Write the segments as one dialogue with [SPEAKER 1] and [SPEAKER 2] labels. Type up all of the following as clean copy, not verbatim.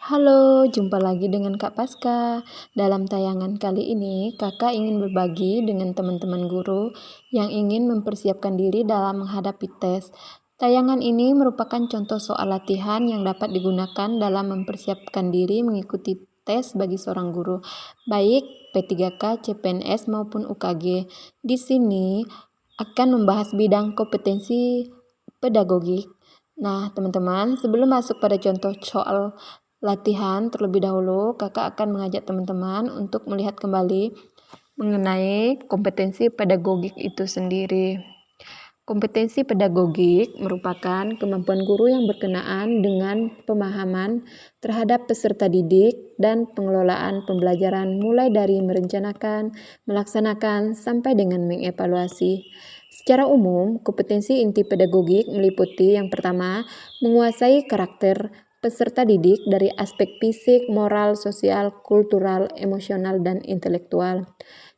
[SPEAKER 1] Halo, jumpa lagi dengan Kak Paska. Dalam tayangan kali ini, Kakak ingin berbagi dengan teman-teman guru yang ingin mempersiapkan diri dalam menghadapi tes. Tayangan ini merupakan contoh soal latihan yang dapat digunakan dalam mempersiapkan diri mengikuti tes bagi seorang guru, baik P3K, CPNS maupun UKG. Di sini akan membahas bidang kompetensi pedagogik. Nah, teman-teman, sebelum masuk pada contoh soal latihan terlebih dahulu, Kakak akan mengajak teman-teman untuk melihat kembali mengenai kompetensi pedagogik itu sendiri. Kompetensi pedagogik merupakan kemampuan guru yang berkenaan dengan pemahaman terhadap peserta didik dan pengelolaan pembelajaran mulai dari merencanakan, melaksanakan, sampai dengan mengevaluasi. Secara umum, kompetensi inti pedagogik meliputi yang pertama, menguasai karakter peserta didik dari aspek fisik, moral, sosial, kultural, emosional, dan intelektual.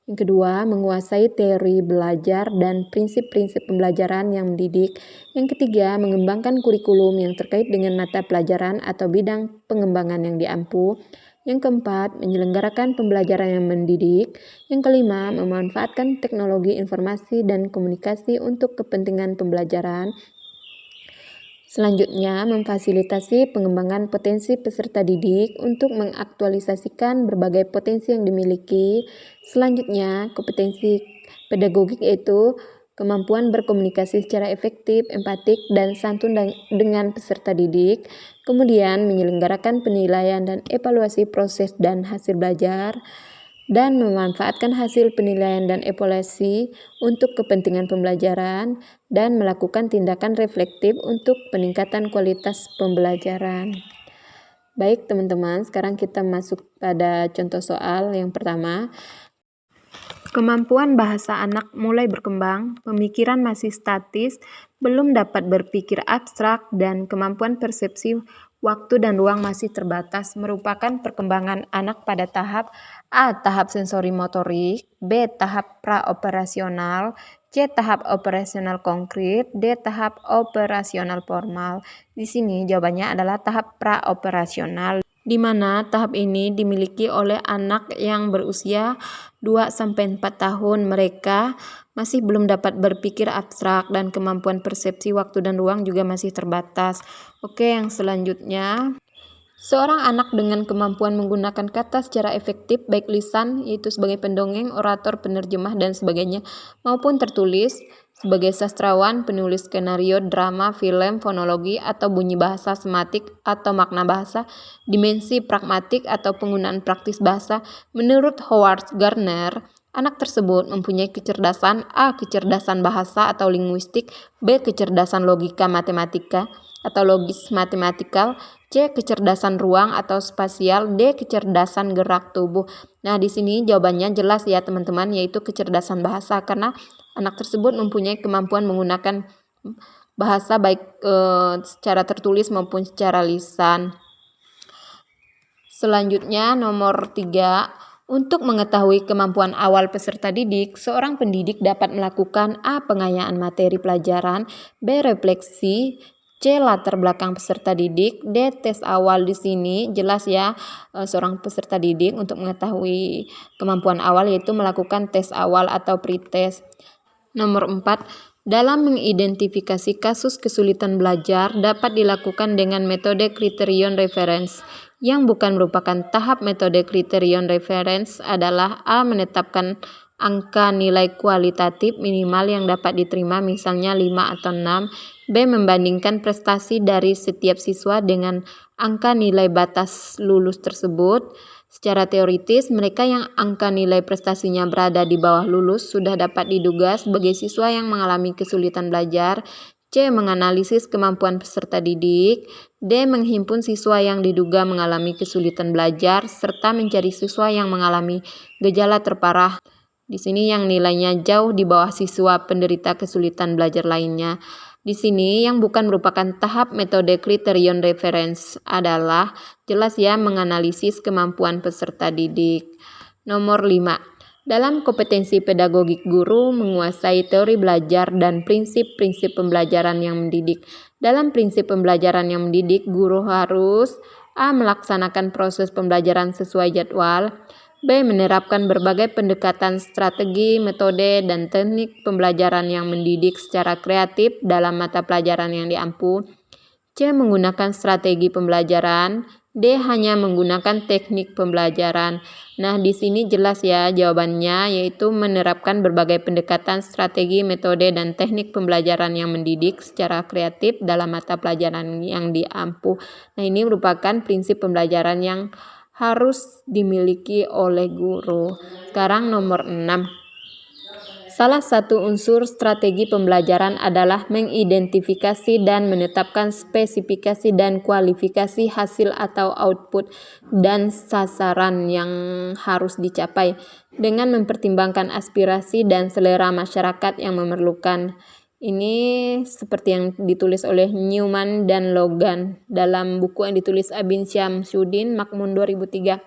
[SPEAKER 1] Yang kedua, menguasai teori belajar dan prinsip-prinsip pembelajaran yang mendidik. Yang ketiga, mengembangkan kurikulum yang terkait dengan mata pelajaran atau bidang pengembangan yang diampu. Yang keempat, menyelenggarakan pembelajaran yang mendidik. Yang kelima, memanfaatkan teknologi informasi dan komunikasi untuk kepentingan pembelajaran. Selanjutnya, memfasilitasi pengembangan potensi peserta didik untuk mengaktualisasikan berbagai potensi yang dimiliki. Selanjutnya, kompetensi pedagogik yaitu kemampuan berkomunikasi secara efektif, empatik, dan santun dengan peserta didik. Kemudian, menyelenggarakan penilaian dan evaluasi proses dan hasil belajar, dan memanfaatkan hasil penilaian dan evaluasi untuk kepentingan pembelajaran, dan melakukan tindakan reflektif untuk peningkatan kualitas pembelajaran. Baik teman-teman, sekarang kita masuk pada contoh soal yang pertama. Kemampuan bahasa anak mulai berkembang, pemikiran masih statis, belum dapat berpikir abstrak, dan kemampuan persepsi waktu dan ruang masih terbatas, merupakan perkembangan anak pada tahap A. Tahap sensori motorik, B. Tahap praoperasional, C. Tahap operasional konkret, D. Tahap operasional formal. Di sini jawabannya adalah tahap praoperasional, di mana tahap ini dimiliki oleh anak yang berusia 2-4 tahun. Mereka masih belum dapat berpikir abstrak dan kemampuan persepsi waktu dan ruang juga masih terbatas. Oke, yang selanjutnya. Seorang anak dengan kemampuan menggunakan kata secara efektif, baik lisan, yaitu sebagai pendongeng, orator, penerjemah, dan sebagainya, maupun tertulis, sebagai sastrawan, penulis skenario, drama, film, fonologi, atau bunyi bahasa, sematik, atau makna bahasa, dimensi pragmatik, atau penggunaan praktis bahasa. Menurut Howard Gardner, anak tersebut mempunyai kecerdasan A. Kecerdasan bahasa atau linguistik, B. Kecerdasan logika matematika atau logis matematikal, C. Kecerdasan ruang atau spasial, D. Kecerdasan gerak tubuh. Nah, di sini jawabannya jelas ya teman-teman, yaitu kecerdasan bahasa, karena anak tersebut mempunyai kemampuan menggunakan bahasa baik secara tertulis maupun secara lisan. Selanjutnya nomor 3. Untuk mengetahui kemampuan awal peserta didik, seorang pendidik dapat melakukan A. Pengayaan materi pelajaran, B. Refleksi, C. Latar belakang peserta didik, D. Tes awal. Di sini jelas ya, seorang peserta didik untuk mengetahui kemampuan awal yaitu melakukan tes awal atau pretest. Nomor 4. Dalam mengidentifikasi kasus kesulitan belajar dapat dilakukan dengan metode kriterion reference. Yang bukan merupakan tahap metode kriterion reference adalah A. Menetapkan angka nilai kualitatif minimal yang dapat diterima, misalnya 5 atau 6. B. Membandingkan prestasi dari setiap siswa dengan angka nilai batas lulus tersebut. Secara teoritis, mereka yang angka nilai prestasinya berada di bawah lulus sudah dapat diduga sebagai siswa yang mengalami kesulitan belajar. C. Menganalisis kemampuan peserta didik. D. Menghimpun siswa yang diduga mengalami kesulitan belajar, serta mencari siswa yang mengalami gejala terparah. Di sini yang nilainya jauh di bawah siswa penderita kesulitan belajar lainnya. Di sini yang bukan merupakan tahap metode kriterion reference adalah jelas ya menganalisis kemampuan peserta didik. Nomor 5. Dalam kompetensi pedagogik, guru menguasai teori belajar dan prinsip-prinsip pembelajaran yang mendidik. Dalam prinsip pembelajaran yang mendidik, guru harus A. Melaksanakan proses pembelajaran sesuai jadwal. B. Menerapkan berbagai pendekatan strategi, metode, dan teknik pembelajaran yang mendidik secara kreatif dalam mata pelajaran yang diampu. C. Menggunakan strategi pembelajaran. D. Hanya menggunakan teknik pembelajaran. Nah, di sini jelas ya jawabannya, yaitu menerapkan berbagai pendekatan, strategi, metode, dan teknik pembelajaran yang mendidik secara kreatif dalam mata pelajaran yang diampu. Nah, ini merupakan prinsip pembelajaran yang harus dimiliki oleh guru. Sekarang nomor 6. Salah satu unsur strategi pembelajaran adalah mengidentifikasi dan menetapkan spesifikasi dan kualifikasi hasil atau output dan sasaran yang harus dicapai dengan mempertimbangkan aspirasi dan selera masyarakat yang memerlukan. Ini seperti yang ditulis oleh Newman dan Logan dalam buku yang ditulis Abin Syamsuddin Makmun 2003.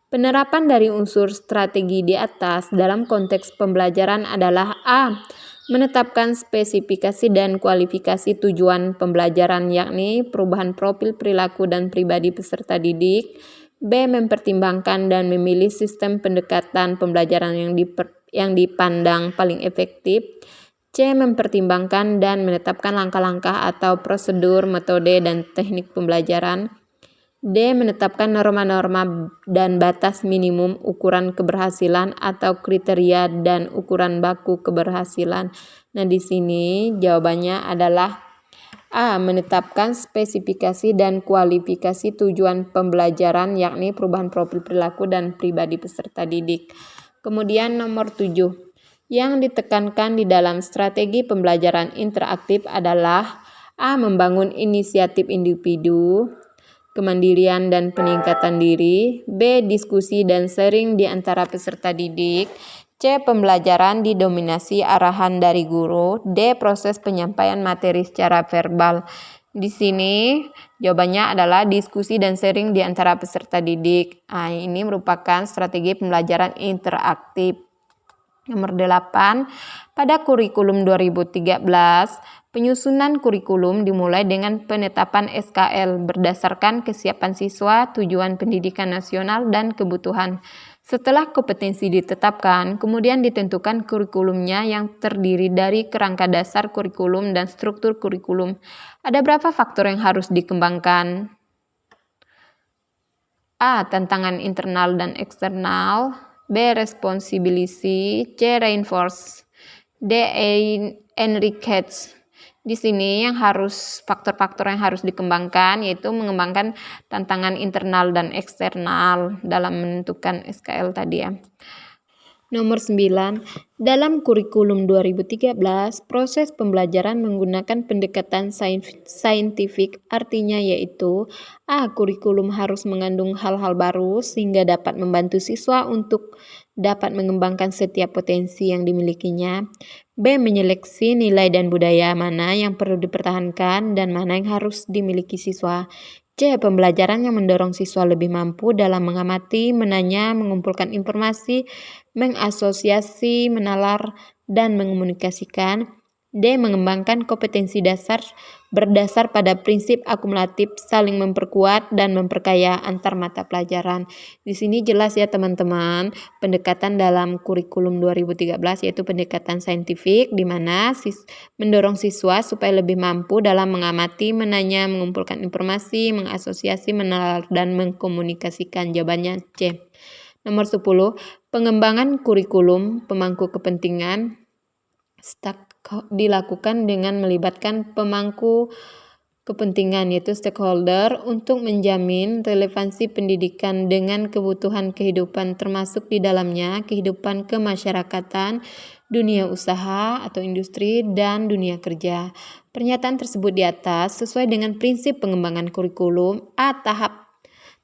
[SPEAKER 1] Penerapan dari unsur strategi di atas dalam konteks pembelajaran adalah A. Menetapkan spesifikasi dan kualifikasi tujuan pembelajaran, yakni perubahan profil perilaku dan pribadi peserta didik. B. Mempertimbangkan dan memilih sistem pendekatan pembelajaran yang dipandang paling efektif. C. Mempertimbangkan dan menetapkan langkah-langkah atau prosedur, metode, dan teknik pembelajaran. D. Menetapkan norma-norma dan batas minimum ukuran keberhasilan atau kriteria dan ukuran baku keberhasilan. Nah, di sini jawabannya adalah A. Menetapkan spesifikasi dan kualifikasi tujuan pembelajaran, yakni perubahan profil perilaku dan pribadi peserta didik. Kemudian nomor 7. Yang ditekankan di dalam strategi pembelajaran interaktif adalah A. Membangun inisiatif individu, kemandirian dan peningkatan diri. B. Diskusi dan sharing di antara peserta didik. C. Pembelajaran didominasi arahan dari guru. D. Proses penyampaian materi secara verbal. Di sini jawabannya adalah diskusi dan sharing di antara peserta didik. Nah, ini merupakan strategi pembelajaran interaktif. Nomor 8, pada kurikulum 2013, penyusunan kurikulum dimulai dengan penetapan SKL berdasarkan kesiapan siswa, tujuan pendidikan nasional, dan kebutuhan. Setelah kompetensi ditetapkan, kemudian ditentukan kurikulumnya yang terdiri dari kerangka dasar kurikulum dan struktur kurikulum. Ada berapa faktor yang harus dikembangkan? A. Tantangan internal dan eksternal. B. Responsibility. C. Reinforce. D. Enrich. Di sini faktor-faktor yang harus dikembangkan yaitu mengembangkan tantangan internal dan eksternal dalam menentukan SKL tadi ya. Nomor 9, dalam kurikulum 2013, proses pembelajaran menggunakan pendekatan saintifik, artinya yaitu A. Kurikulum harus mengandung hal-hal baru sehingga dapat membantu siswa untuk dapat mengembangkan setiap potensi yang dimilikinya. B. Menyeleksi nilai dan budaya mana yang perlu dipertahankan dan mana yang harus dimiliki siswa. C. Pembelajaran yang mendorong siswa lebih mampu dalam mengamati, menanya, mengumpulkan informasi, mengasosiasi, menalar, dan mengomunikasikan. D. Mengembangkan kompetensi dasar berdasar pada prinsip akumulatif, saling memperkuat dan memperkaya antar mata pelajaran. Di sini jelas ya teman-teman, pendekatan dalam kurikulum 2013 yaitu pendekatan saintifik di mana mendorong siswa supaya lebih mampu dalam mengamati, menanya, mengumpulkan informasi, mengasosiasi, menalar, dan mengkomunikasikan. Jawabannya C. Nomor 10, pengembangan kurikulum pemangku kepentingan dilakukan dengan melibatkan pemangku kepentingan yaitu stakeholder untuk menjamin relevansi pendidikan dengan kebutuhan kehidupan termasuk di dalamnya kehidupan kemasyarakatan, dunia usaha atau industri, dan dunia kerja. Pernyataan tersebut di atas sesuai dengan prinsip pengembangan kurikulum. A.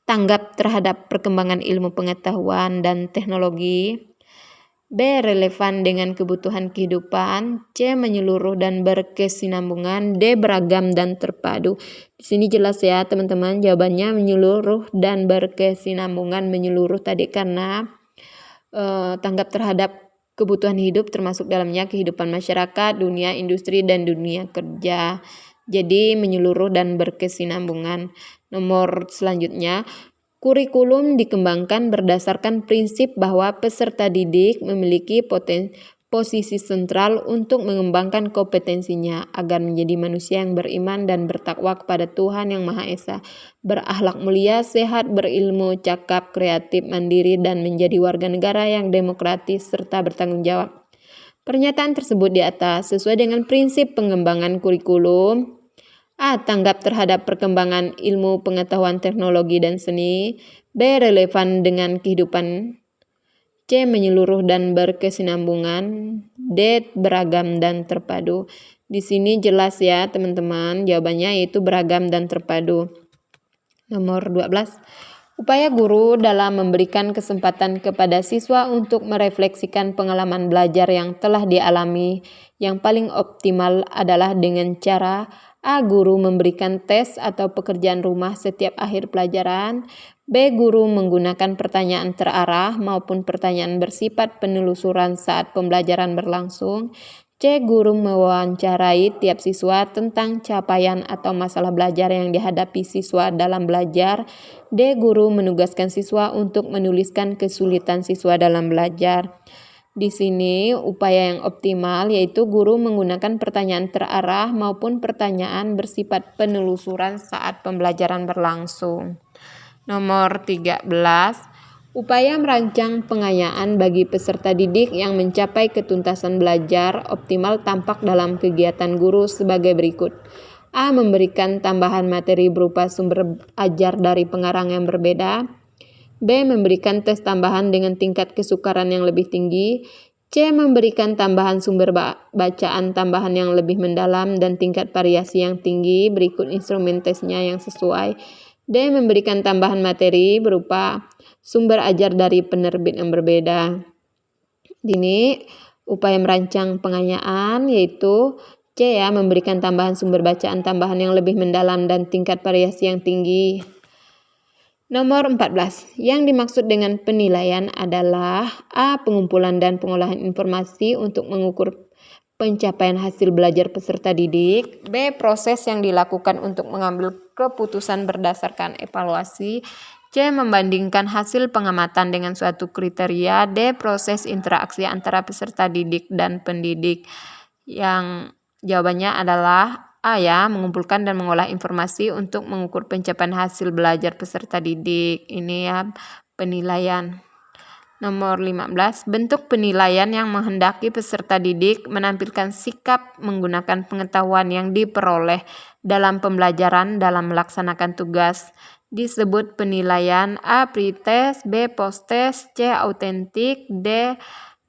[SPEAKER 1] Tanggap terhadap perkembangan ilmu pengetahuan dan teknologi. B. Relevan dengan kebutuhan kehidupan. C. Menyeluruh dan berkesinambungan. D. Beragam dan terpadu. Di sini jelas ya teman-teman, jawabannya menyeluruh dan berkesinambungan. Menyeluruh tadi karena tanggap terhadap kebutuhan hidup termasuk dalamnya kehidupan masyarakat, dunia industri, dan dunia kerja. Jadi menyeluruh dan berkesinambungan. Nomor selanjutnya, kurikulum dikembangkan berdasarkan prinsip bahwa peserta didik memiliki posisi sentral untuk mengembangkan kompetensinya agar menjadi manusia yang beriman dan bertakwa kepada Tuhan Yang Maha Esa, berakhlak mulia, sehat, berilmu, cakap, kreatif, mandiri, dan menjadi warga negara yang demokratis serta bertanggung jawab. Pernyataan tersebut di atas sesuai dengan prinsip pengembangan kurikulum. A. Tanggap terhadap perkembangan ilmu, pengetahuan, teknologi, dan seni. B. Relevan dengan kehidupan. C. Menyeluruh dan berkesinambungan. D. Beragam dan terpadu. Di sini jelas ya teman-teman, jawabannya yaitu beragam dan terpadu. Nomor 12. Upaya guru dalam memberikan kesempatan kepada siswa untuk merefleksikan pengalaman belajar yang telah dialami. Yang paling optimal adalah dengan cara A. Guru memberikan tes atau pekerjaan rumah setiap akhir pelajaran. B. Guru menggunakan pertanyaan terarah maupun pertanyaan bersifat penelusuran saat pembelajaran berlangsung. C. Guru mewawancarai tiap siswa tentang capaian atau masalah belajar yang dihadapi siswa dalam belajar. D. Guru menugaskan siswa untuk menuliskan kesulitan siswa dalam belajar. Di sini upaya yang optimal yaitu guru menggunakan pertanyaan terarah maupun pertanyaan bersifat penelusuran saat pembelajaran berlangsung. Nomor 13. Upaya merancang pengayaan bagi peserta didik yang mencapai ketuntasan belajar optimal tampak dalam kegiatan guru sebagai berikut. A. Memberikan tambahan materi berupa sumber ajar dari pengarang yang berbeda. B. Memberikan tes tambahan dengan tingkat kesukaran yang lebih tinggi. C. Memberikan tambahan sumber bacaan tambahan yang lebih mendalam dan tingkat variasi yang tinggi. Berikut instrumen tesnya yang sesuai. D. Memberikan tambahan materi berupa sumber ajar dari penerbit yang berbeda. Ini upaya merancang pengayaan yaitu C ya, memberikan tambahan sumber bacaan tambahan yang lebih mendalam dan tingkat variasi yang tinggi. Nomor 14. Yang dimaksud dengan penilaian adalah A. Pengumpulan dan pengolahan informasi untuk mengukur pencapaian hasil belajar peserta didik. B. Proses yang dilakukan untuk mengambil keputusan berdasarkan evaluasi. C. Membandingkan hasil pengamatan dengan suatu kriteria. D. Proses interaksi antara peserta didik dan pendidik. Yang jawabannya adalah A ya, mengumpulkan dan mengolah informasi untuk mengukur pencapaian hasil belajar peserta didik. Ini ya penilaian. Nomor 15. Bentuk penilaian yang menghendaki peserta didik menampilkan sikap menggunakan pengetahuan yang diperoleh dalam pembelajaran dalam melaksanakan tugas. Disebut penilaian A. Pretest, B. Posttest, C. Autentik, D.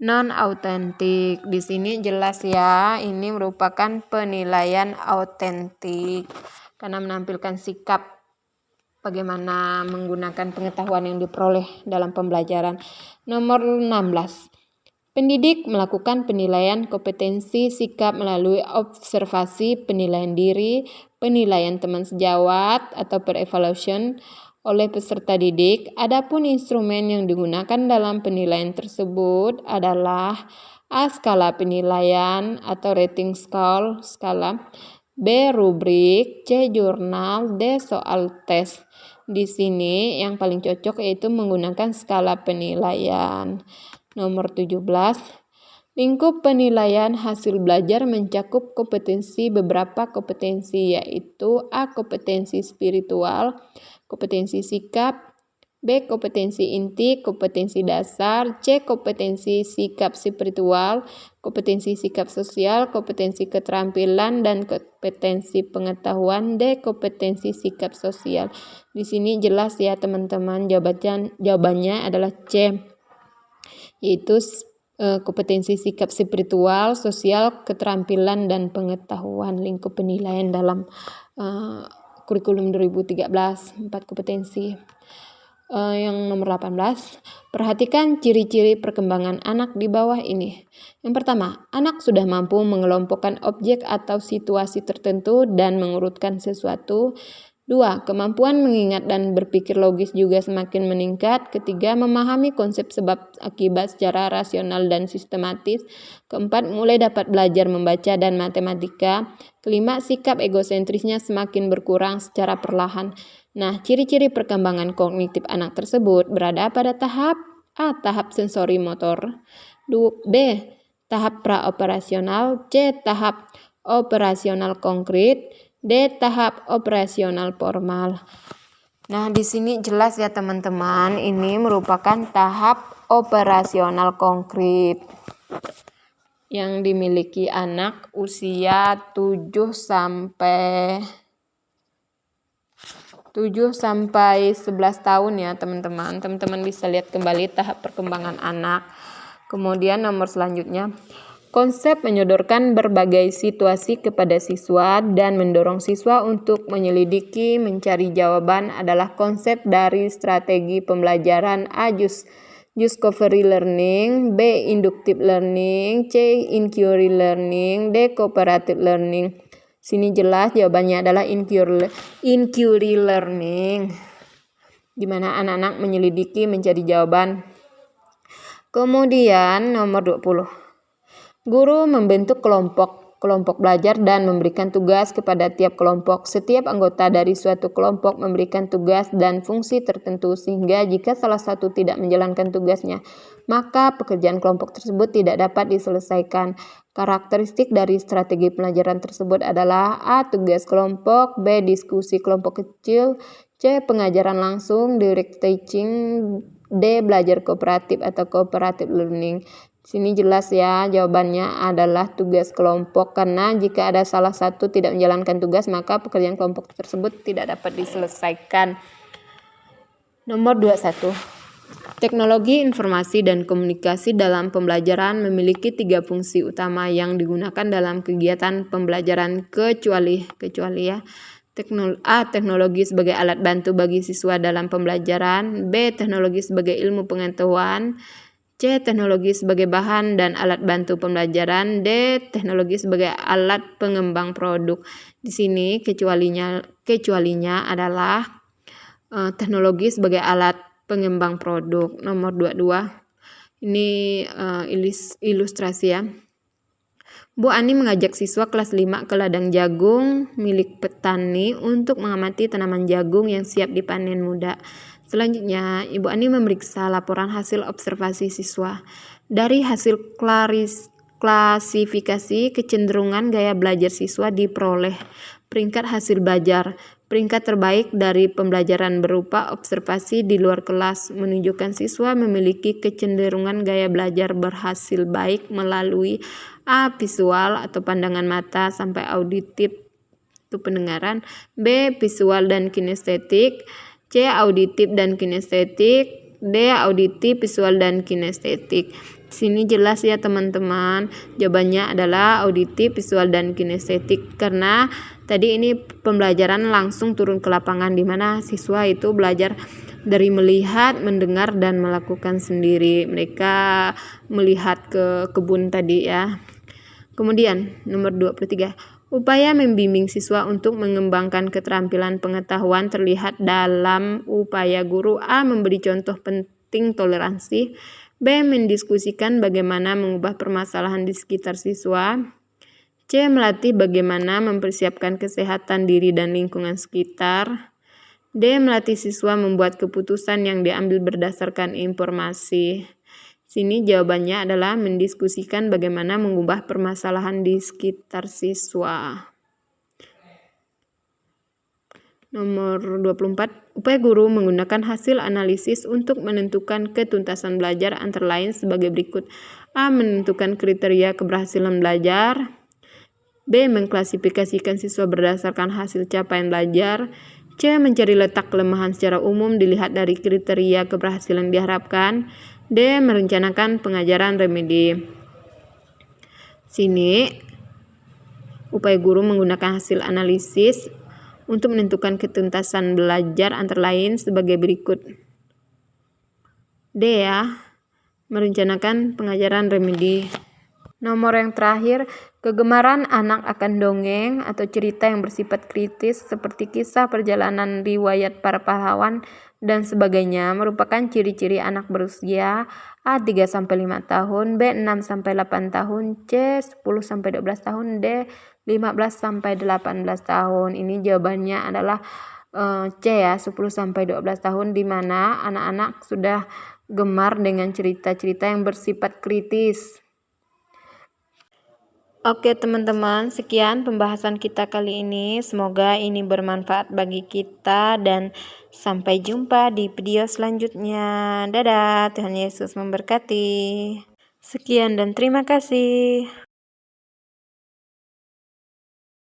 [SPEAKER 1] Non-autentik. Di sini jelas ya, ini merupakan penilaian autentik karena menampilkan sikap bagaimana menggunakan pengetahuan yang diperoleh dalam pembelajaran. Nomor 16. Pendidik melakukan penilaian kompetensi sikap melalui observasi penilaian diri, penilaian teman sejawat atau perevaluation oleh peserta didik. Adapun instrumen yang digunakan dalam penilaian tersebut adalah A. Skala penilaian atau rating skala. B. Rubrik. C. Jurnal. D. Soal tes. Di sini yang paling cocok yaitu menggunakan skala penilaian. Nomor 17. Lingkup penilaian hasil belajar mencakup beberapa kompetensi yaitu A. Kompetensi spiritual, kompetensi sikap, B. Kompetensi inti, kompetensi dasar, C. Kompetensi sikap spiritual, kompetensi sikap sosial, kompetensi keterampilan, dan kompetensi pengetahuan, D. Kompetensi sikap sosial. Di sini jelas ya teman-teman, jawabannya adalah C, yaitu kompetensi sikap spiritual, sosial, keterampilan, dan pengetahuan. Lingkup penilaian dalam kurikulum 2013, 4 kompetensi. Yang nomor 18, perhatikan ciri-ciri perkembangan anak di bawah ini. Yang pertama, anak sudah mampu mengelompokkan objek atau situasi tertentu dan mengurutkan sesuatu. 2. Kemampuan mengingat dan berpikir logis juga semakin meningkat. Ketiga, memahami konsep sebab akibat secara rasional dan sistematis. Keempat, mulai dapat belajar membaca dan matematika. Kelima, sikap egosentrisnya semakin berkurang secara perlahan. Nah, ciri-ciri perkembangan kognitif anak tersebut berada pada tahap A. Tahap sensori motor. B. Tahap praoperasional. C. Tahap operasional konkret. D. Tahap operasional formal. Nah, di sini jelas ya teman-teman, ini merupakan tahap operasional konkret yang dimiliki anak usia 7 sampai 11 tahun ya teman-teman. Teman-teman bisa lihat kembali tahap perkembangan anak. Kemudian nomor selanjutnya, konsep menyodorkan berbagai situasi kepada siswa dan mendorong siswa untuk menyelidiki, mencari jawaban adalah konsep dari strategi pembelajaran A. Discovery learning, B. Inductive learning, C. Inquiry learning, D. Cooperative learning. Sini jelas jawabannya adalah inquiry learning, di mana anak-anak menyelidiki, mencari jawaban. Kemudian nomor 20. Guru membentuk kelompok belajar dan memberikan tugas kepada tiap kelompok. Setiap anggota dari suatu kelompok memberikan tugas dan fungsi tertentu sehingga jika salah satu tidak menjalankan tugasnya, maka pekerjaan kelompok tersebut tidak dapat diselesaikan. Karakteristik dari strategi pelajaran tersebut adalah A. Tugas kelompok, B. Diskusi kelompok kecil, C. Pengajaran langsung, direct teaching, D. Belajar kooperatif atau cooperative learning. Sini jelas ya, jawabannya adalah tugas kelompok, karena jika ada salah satu tidak menjalankan tugas, maka pekerjaan kelompok tersebut tidak dapat diselesaikan. Nomor 21. Teknologi informasi dan komunikasi dalam pembelajaran memiliki 3 fungsi utama yang digunakan dalam kegiatan pembelajaran kecuali ya. A. Teknologi sebagai alat bantu bagi siswa dalam pembelajaran. B. Teknologi sebagai ilmu pengetahuan. C. Teknologi sebagai bahan dan alat bantu pembelajaran. D. Teknologi sebagai alat pengembang produk. Di sini kecualinya adalah teknologi sebagai alat pengembang produk. Nomor 22. Ini ilustrasi ya. Bu Ani mengajak siswa kelas 5 ke ladang jagung milik petani untuk mengamati tanaman jagung yang siap dipanen muda. Selanjutnya, Ibu Ani memeriksa laporan hasil observasi siswa. Dari hasil klasifikasi kecenderungan gaya belajar siswa diperoleh. Peringkat hasil belajar. Peringkat terbaik dari pembelajaran berupa observasi di luar kelas menunjukkan siswa memiliki kecenderungan gaya belajar berhasil baik melalui A. Visual atau pandangan mata sampai auditif itu pendengaran, B. Visual dan kinestetik, C. Auditif dan kinestetik, D. Auditif, visual dan kinestetik. Sini jelas ya teman-teman, jawabannya adalah auditif, visual dan kinestetik, karena tadi ini pembelajaran langsung turun ke lapangan di mana siswa itu belajar dari melihat, mendengar dan melakukan sendiri. Mereka melihat ke kebun tadi ya. Kemudian nomor 23, upaya membimbing siswa untuk mengembangkan keterampilan pengetahuan terlihat dalam upaya guru A. Memberi contoh penting toleransi, B. Mendiskusikan bagaimana mengubah permasalahan di sekitar siswa, C. Melatih bagaimana mempersiapkan kesehatan diri dan lingkungan sekitar, D. Melatih siswa membuat keputusan yang diambil berdasarkan informasi. Sini jawabannya adalah mendiskusikan bagaimana mengubah permasalahan di sekitar siswa. Nomor 24, upaya guru menggunakan hasil analisis untuk menentukan ketuntasan belajar antara lain sebagai berikut. A. Menentukan kriteria keberhasilan belajar. B. Mengklasifikasikan siswa berdasarkan hasil capaian belajar. C. Mencari letak kelemahan secara umum dilihat dari kriteria keberhasilan diharapkan. D. Merencanakan pengajaran remedi. Sini upaya guru menggunakan hasil analisis untuk menentukan ketuntasan belajar antara lain sebagai berikut. D ya, merencanakan pengajaran remedi. Nomor yang terakhir, Kegemaran anak akan dongeng atau cerita yang bersifat kritis seperti kisah perjalanan riwayat para pahlawan dan sebagainya merupakan ciri-ciri anak berusia A 3-5 tahun, B 6-8 tahun, C 10-12 tahun, D 15-18 tahun. Ini jawabannya adalah C ya, 10-12 tahun, di mana anak-anak sudah gemar dengan cerita-cerita yang bersifat kritis. Oke teman-teman, sekian pembahasan kita kali ini. Semoga ini bermanfaat bagi kita dan sampai jumpa di video selanjutnya. Dadah, Tuhan Yesus memberkati. Sekian dan terima kasih.